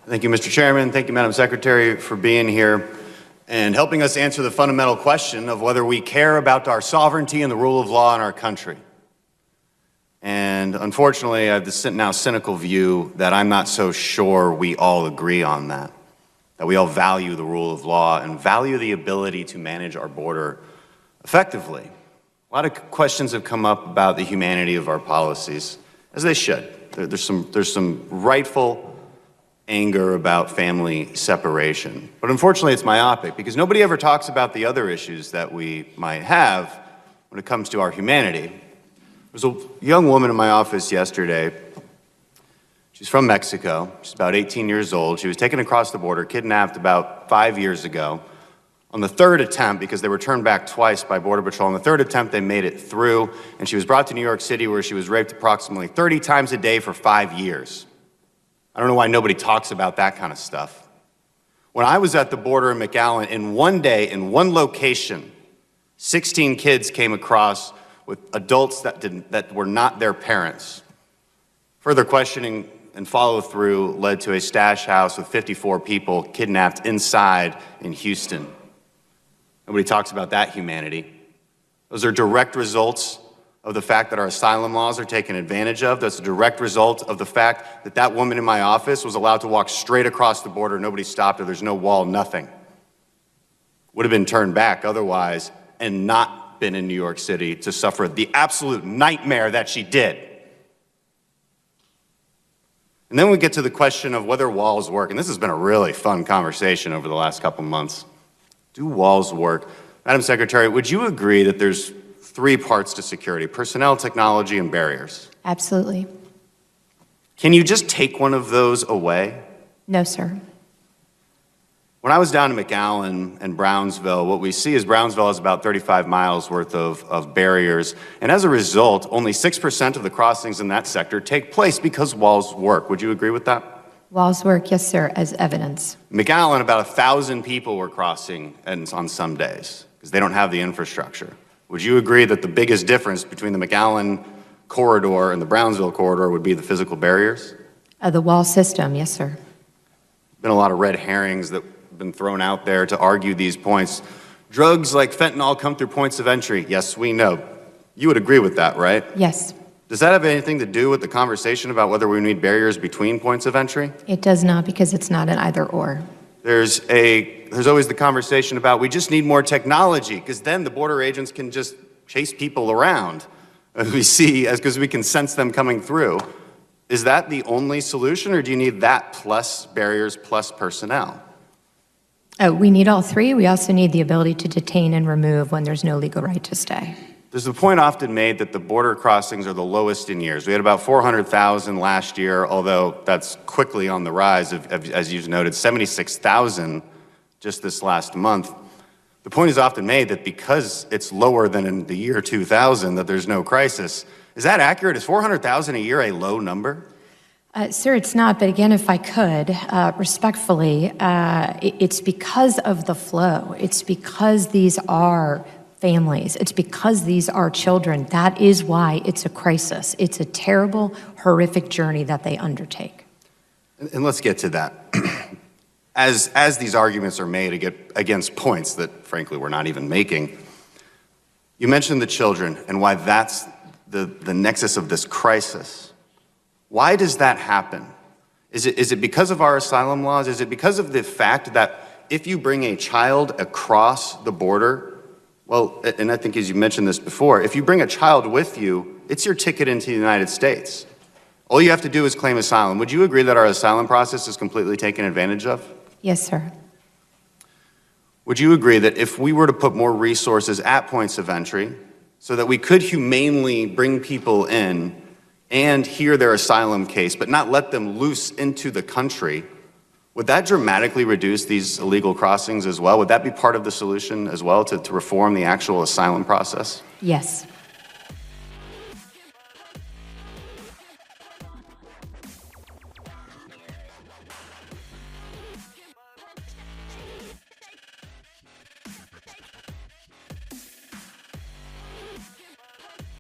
Thank you, Mr. Chairman. Thank you, Madam Secretary, for being here and helping us answer the fundamental question of whether we care about our sovereignty and the rule of law in our country. And unfortunately, I have this now cynical view that I'm not so sure we all agree on that we all value the rule of law and value the ability to manage our border effectively. A lot of questions have come up about the humanity of our policies, as they should. There's some rightful anger about family separation. But unfortunately, it's myopic because nobody ever talks about the other issues that we might have when it comes to our humanity. There was a young woman in my office yesterday. She's from Mexico. She's about 18 years old. She was taken across the border, kidnapped about 5 years ago. On the third attempt, because they were turned back twice by Border Patrol, on the third attempt, they made it through, and she was brought to New York City, where she was raped approximately 30 times a day for 5 years. I don't know why nobody talks about that kind of stuff. When I was at the border in McAllen, in one day, in one location, 16 kids came across with adults that were not their parents. Further questioning and follow-through led to a stash house with 54 people kidnapped inside in Houston. Nobody talks about that humanity. Those are direct results of the fact that our asylum laws are taken advantage of. That's a direct result of the fact that that woman in my office was allowed to walk straight across the border. Nobody stopped her. There's no wall, nothing. Would have been turned back otherwise and not been in New York City to suffer the absolute nightmare that she did. And then we get to the question of whether walls work. And this has been a really fun conversation over the last couple months. Do walls work? Madam Secretary, would you agree that there's three parts to security: personnel, technology, and barriers? Absolutely. Can you just take one of those away? No, sir. When I was down in McAllen and Brownsville, what we see is Brownsville has about 35 miles worth of barriers. And as a result, only 6% of the crossings in that sector take place because walls work. Would you agree with that? Walls work, yes, sir, as evidence. McAllen, about 1,000 people were crossing on some days because they don't have the infrastructure. Would you agree that the biggest difference between the McAllen corridor and the Brownsville corridor would be the physical barriers? The wall system, yes, sir. Been a lot of red herrings that have been thrown out there to argue these points. Drugs like fentanyl come through points of entry. Yes, we know. You would agree with that, right? Yes. Does that have anything to do with the conversation about whether we need barriers between points of entry? It does not, because it's not an either or. There's always the conversation about we just need more technology because then the border agents can just chase people around. We see, because we can sense them coming through. Is that the only solution, or do you need that plus barriers plus personnel? We need all three. We also need the ability to detain and remove when there's no legal right to stay. There's a point often made that the border crossings are the lowest in years. We had about 400,000 last year, although that's quickly on the rise, as you've noted, 76,000 just this last month. The point is often made that because it's lower than in the year 2000, that there's no crisis. Is that accurate? Is 400,000 a year a low number? Sir, it's not, but again, if I could, respectfully, it's because of the flow. It's because these are families. It's because these are children. That is why it's a crisis. It's a terrible, horrific journey that they undertake. And let's get to that. As these arguments are made against points that, frankly, we're not even making, you mentioned the children and why that's the nexus of this crisis. Why does that happen? Is it because of our asylum laws? Is it because of the fact that if you bring a child across the border, well, and I think as you mentioned this before, if you bring a child with you, it's your ticket into the United States. All you have to do is claim asylum. Would you agree that our asylum process is completely taken advantage of? Yes, sir. Would you agree that if we were to put more resources at points of entry so that we could humanely bring people in and hear their asylum case, but not let them loose into the country, would that dramatically reduce these illegal crossings as well? Would that be part of the solution as well, to reform the actual asylum process? Yes.